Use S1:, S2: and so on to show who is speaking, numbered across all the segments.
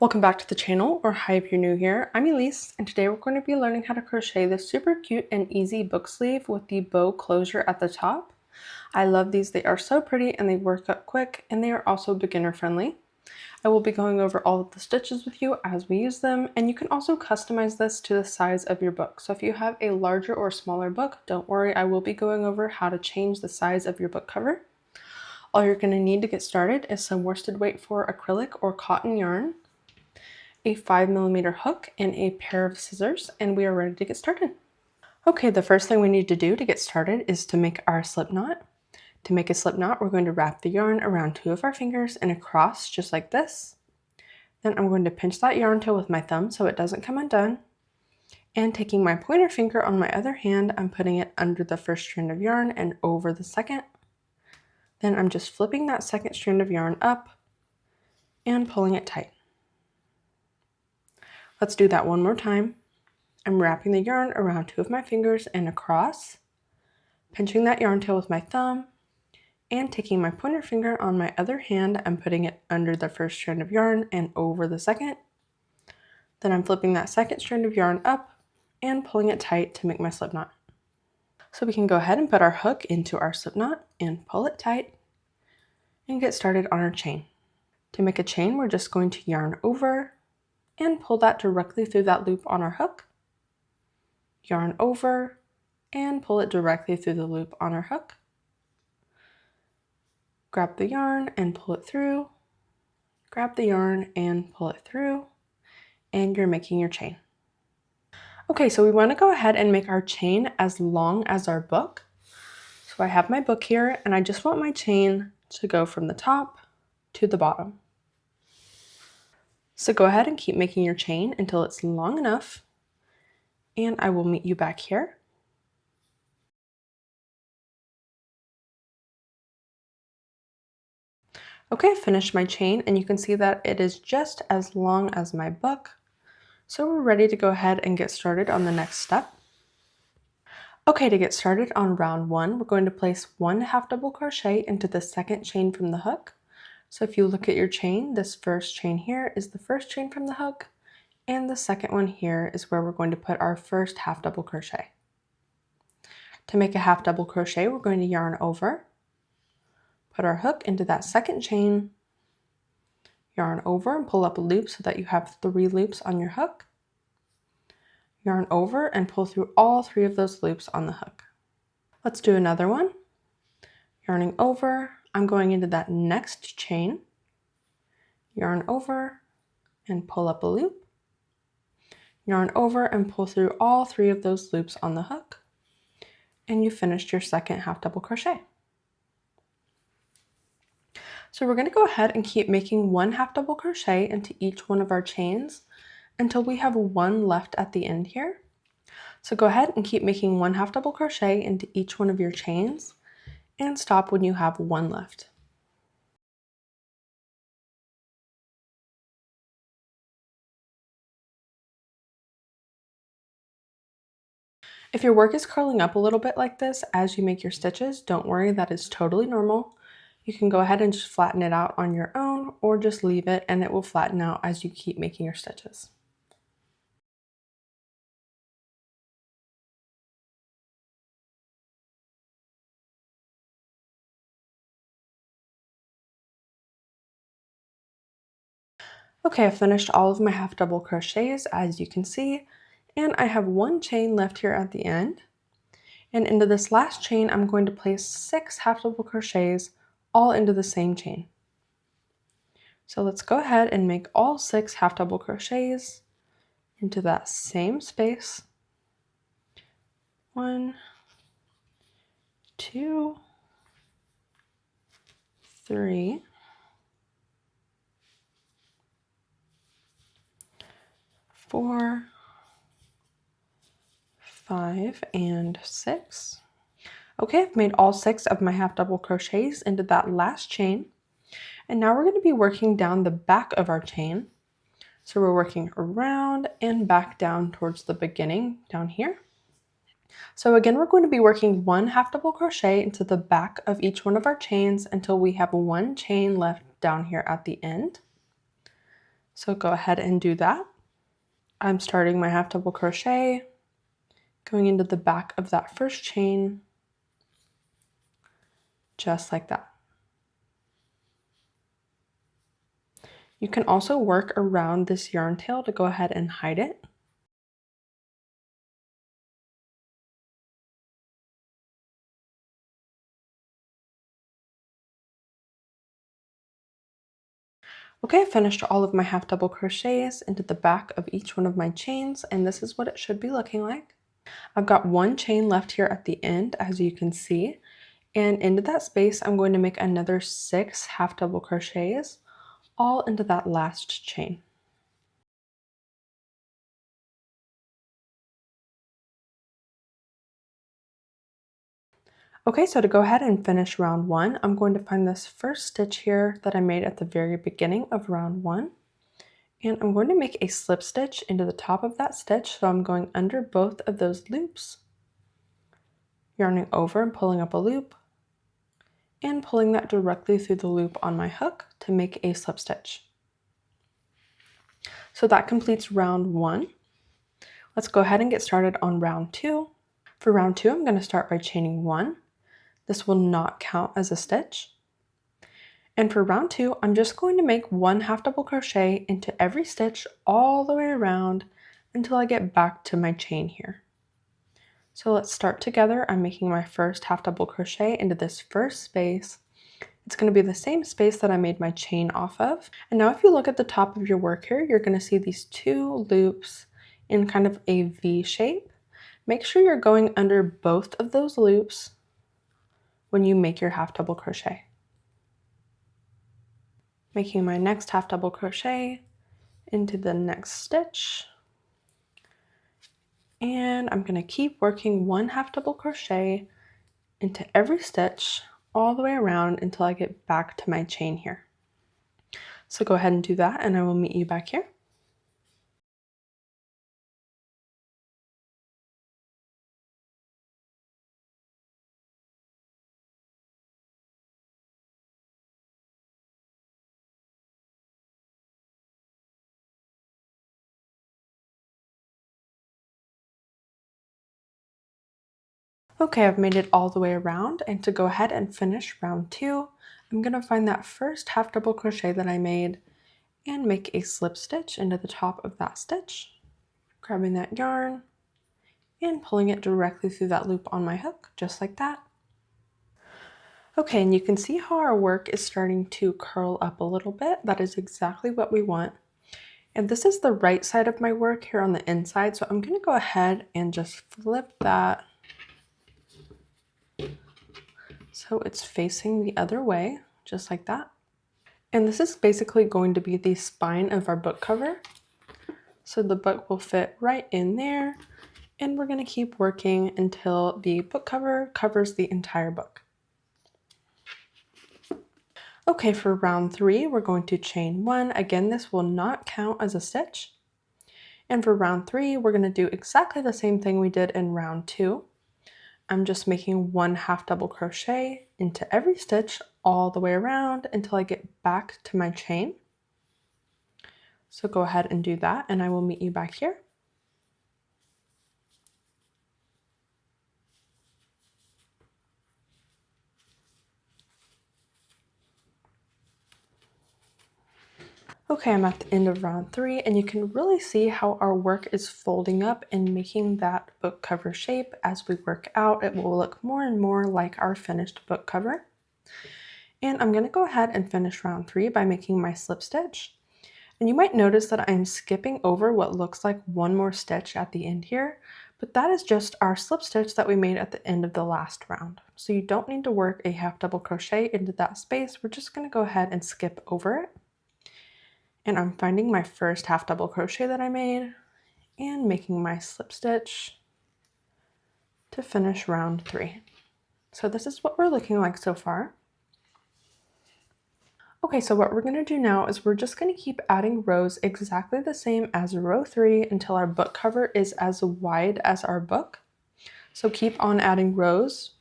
S1: Welcome back to the channel, or hi if you're new here. I'm Elise, and today we're going to be learning how to crochet this super cute and easy book sleeve with the bow closure at the top. I love these. They are so pretty and they work up quick, and they are also beginner friendly. I will be going over all of the stitches with you as we use them, and you can also customize this to the size of your book. So if you have a larger or smaller book, don't worry, I will be going over how to change the size of your book cover. All you're going to need to get started is some worsted weight for acrylic or cotton yarn, a 5mm hook, and a pair of scissors, and we are ready to get started. Okay, the first thing we need to do to get started is to make our slip knot. To make a slip knot, we're going to wrap the yarn around two of our fingers and across just like this. Then I'm going to pinch that yarn tail with my thumb so it doesn't come undone. And taking my pointer finger on my other hand, I'm putting it under the first strand of yarn and over the second. Then I'm just flipping that second strand of yarn up and pulling it tight. Let's do that one more time. I'm wrapping the yarn around two of my fingers and across, pinching that yarn tail with my thumb, and taking my pointer finger on my other hand, I'm putting it under the first strand of yarn and over the second. Then I'm flipping that second strand of yarn up and pulling it tight to make my slip knot. So we can go ahead and put our hook into our slip knot and pull it tight and get started on our chain. To make a chain, we're just going to yarn over and pull that directly through that loop on our hook. Yarn over and pull it directly through the loop on our hook. Grab the yarn and pull it through. Grab the yarn and pull it through, and you're making your chain. Okay, so we want to go ahead and make our chain as long as our book. So I have my book here, and I just want my chain to go from the top to the bottom. So go ahead and keep making your chain until it's long enough, and I will meet you back here. Okay, I finished my chain, and you can see that it is just as long as my book. So we're ready to go ahead and get started on the next step. Okay, to get started on round one, we're going to place one half double crochet into the second chain from the hook. So if you look at your chain, this first chain here is the first chain from the hook, and the second one here is where we're going to put our first half double crochet. To make a half double crochet, we're going to yarn over, put our hook into that second chain, yarn over and pull up a loop so that you have 3 loops on your hook. Yarn over and pull through all 3 of those loops on the hook. Let's do another one. Yarning over, I'm going into that next chain, yarn over and pull up a loop, yarn over and pull through all 3 of those loops on the hook, and you finished your second half double crochet. So we're going to go ahead and keep making one half double crochet into each one of our chains until we have one left at the end here. So go ahead and keep making one half double crochet into each one of your chains and stop when you have one left. If your work is curling up a little bit like this as you make your stitches, don't worry, that is totally normal. You can go ahead and just flatten it out on your own, or just leave it and it will flatten out as you keep making your stitches. Okay, I've finished all of my half double crochets as you can see, and I have one chain left here at the end. And into this last chain, I'm going to place 6 half double crochets all into the same chain. So let's go ahead and make all 6 half double crochets into that same space. 1, 2, 3, 4, 5, and 6. Okay, I've made all 6 of my half double crochets into that last chain. And now we're going to be working down the back of our chain. So we're working around and back down towards the beginning down here. So again, we're going to be working one half double crochet into the back of each one of our chains until we have one chain left down here at the end. So go ahead and do that. I'm starting my half double crochet, going into the back of that first chain, just like that. You can also work around this yarn tail to go ahead and hide it. Okay, I finished all of my half double crochets into the back of each one of my chains, and this is what it should be looking like. I've got one chain left here at the end, as you can see, and into that space I'm going to make another 6 half double crochets, all into that last chain. Okay, so to go ahead and finish round 1, I'm going to find this first stitch here that I made at the very beginning of round 1. And I'm going to make a slip stitch into the top of that stitch, so I'm going under both of those loops, yarning over and pulling up a loop, and pulling that directly through the loop on my hook to make a slip stitch. So that completes round 1. Let's go ahead and get started on round 2. For round 2, I'm going to start by chaining 1. This will not count as a stitch. And for round 2, I'm just going to make 1 half double crochet into every stitch all the way around until I get back to my chain here. So let's start together. I'm making my first half double crochet into this first space. It's going to be the same space that I made my chain off of. And now if you look at the top of your work here, you're going to see these 2 loops in kind of a V shape. Make sure you're going under both of those loops when you make your half double crochet. Making my next half double crochet into the next stitch. And I'm going to keep working 1 half double crochet into every stitch all the way around until I get back to my chain here. So go ahead and do that and I will meet you back here. Okay, I've made it all the way around, and to go ahead and finish round 2, I'm going to find that first half double crochet that I made and make a slip stitch into the top of that stitch, grabbing that yarn and pulling it directly through that loop on my hook, just like that. Okay, and you can see how our work is starting to curl up a little bit. That is exactly what we want. And this is the right side of my work here on the inside, so I'm going to go ahead and just flip that so it's facing the other way, just like that. And this is basically going to be the spine of our book cover. So the book will fit right in there, and we're going to keep working until the book cover covers the entire book. Okay, for round 3, we're going to chain 1. Again, this will not count as a stitch. And for round 3, we're going to do exactly the same thing we did in round 2. I'm just making 1 half double crochet into every stitch all the way around until I get back to my chain. So go ahead and do that and I will meet you back here. Okay, I'm at the end of round 3 and you can really see how our work is folding up and making that book cover shape. As we work out, it will look more and more like our finished book cover. And I'm going to go ahead and finish round 3 by making my slip stitch. And you might notice that I'm skipping over what looks like one more stitch at the end here, but that is just our slip stitch that we made at the end of the last round. So you don't need to work a half double crochet into that space. We're just going to go ahead and skip over it. And I'm finding my first half double crochet that I made and making my slip stitch to finish round 3. So this is what we're looking like so far. Okay, so what we're going to do now is we're just going to keep adding rows exactly the same as row 3 until our book cover is as wide as our book. So keep on adding rows.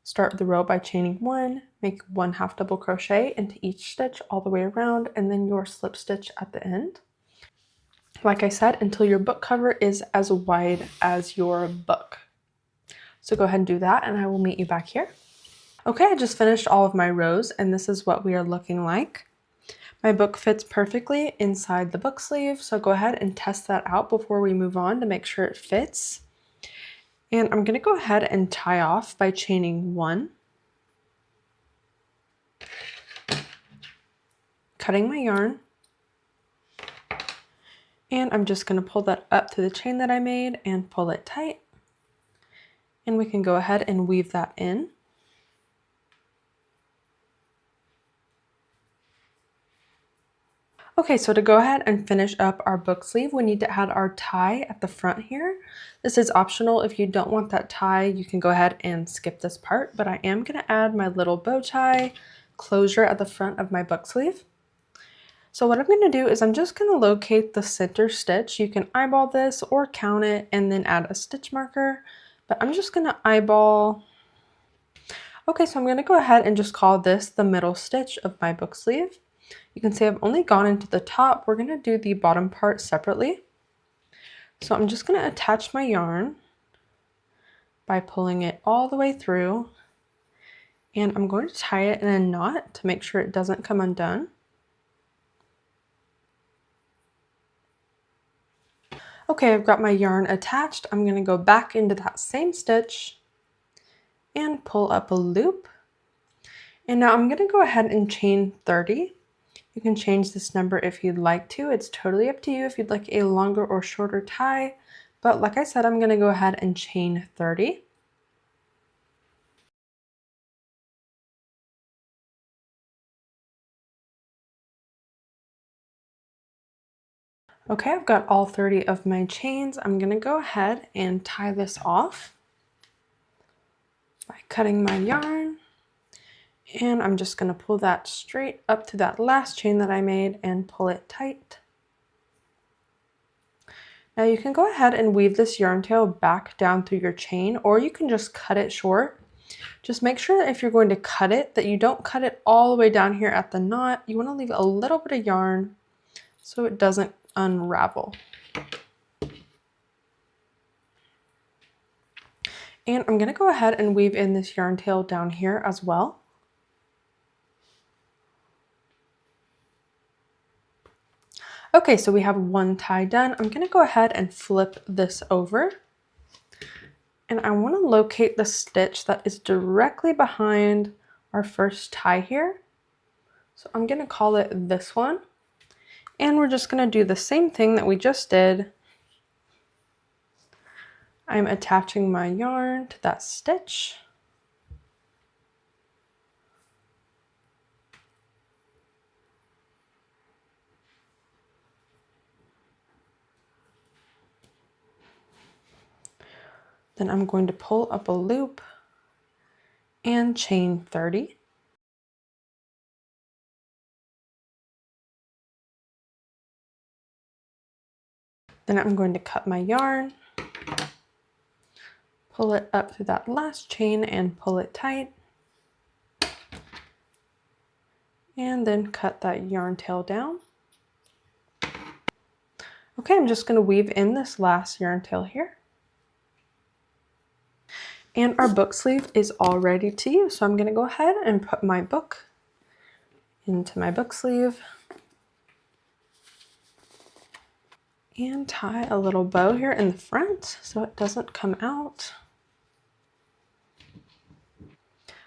S1: Start the row by chaining 1, make 1 half double crochet into each stitch all the way around, and then your slip stitch at the end. like I said, until your book cover is as wide as your book. So go ahead and do that, and I will meet you back here. Okay, I just finished all of my rows, and this is what we are looking like. My book fits perfectly inside the book sleeve, so go ahead and test that out before we move on to make sure it fits. And I'm going to go ahead and tie off by chaining 1, cutting my yarn, and I'm just going to pull that up to the chain that I made and pull it tight. And we can go ahead and weave that in. Okay, so to go ahead and finish up our book sleeve, we need to add our tie at the front here. This is optional. If you don't want that tie, you can go ahead and skip this part, but I am going to add my little bow tie closure at the front of my book sleeve. So what I'm going to do is I'm just going to locate the center stitch. You can eyeball this or count it and then add a stitch marker, but I'm just going to eyeball. Okay, so I'm going to go ahead and just call this the middle stitch of my book sleeve. You can see I've only gone into the top. We're going to do the bottom part separately. So I'm just going to attach my yarn by pulling it all the way through, and I'm going to tie it in a knot to make sure it doesn't come undone. Okay, I've got my yarn attached. I'm going to go back into that same stitch and pull up a loop. And now I'm going to go ahead and chain 30. You can change this number if you'd like to. It's totally up to you if you'd like a longer or shorter tie. But like I said, I'm going to go ahead and chain 30. Okay, I've got all 30 of my chains. I'm going to go ahead and tie this off by cutting my yarn. And I'm just going to pull that straight up to that last chain that I made and pull it tight. Now you can go ahead and weave this yarn tail back down through your chain, or you can just cut it short. Just make sure that if you're going to cut it, that you don't cut it all the way down here at the knot. You want to leave a little bit of yarn so it doesn't unravel. And I'm going to go ahead and weave in this yarn tail down here as well. Okay, so we have one tie done. I'm going to go ahead and flip this over. And I want to locate the stitch that is directly behind our first tie here. So I'm going to call it this one. And we're just going to do the same thing that we just did. I'm attaching my yarn to that stitch. Then I'm going to pull up a loop and chain 30. Then I'm going to cut my yarn, pull it up through that last chain and pull it tight. And then cut that yarn tail down. Okay, I'm just going to weave in this last yarn tail here. And our book sleeve is all ready to use. So I'm going to go ahead and put my book into my book sleeve and tie a little bow here in the front so it doesn't come out.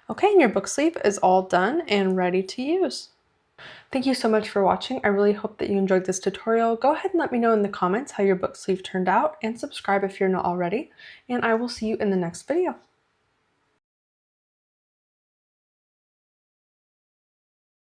S1: Okay, and your book sleeve is all done and ready to use. Thank you so much for watching. I really hope that you enjoyed this tutorial. Go ahead and let me know in the comments how your book sleeve turned out, and subscribe if you're not already, and I will see you in the next video.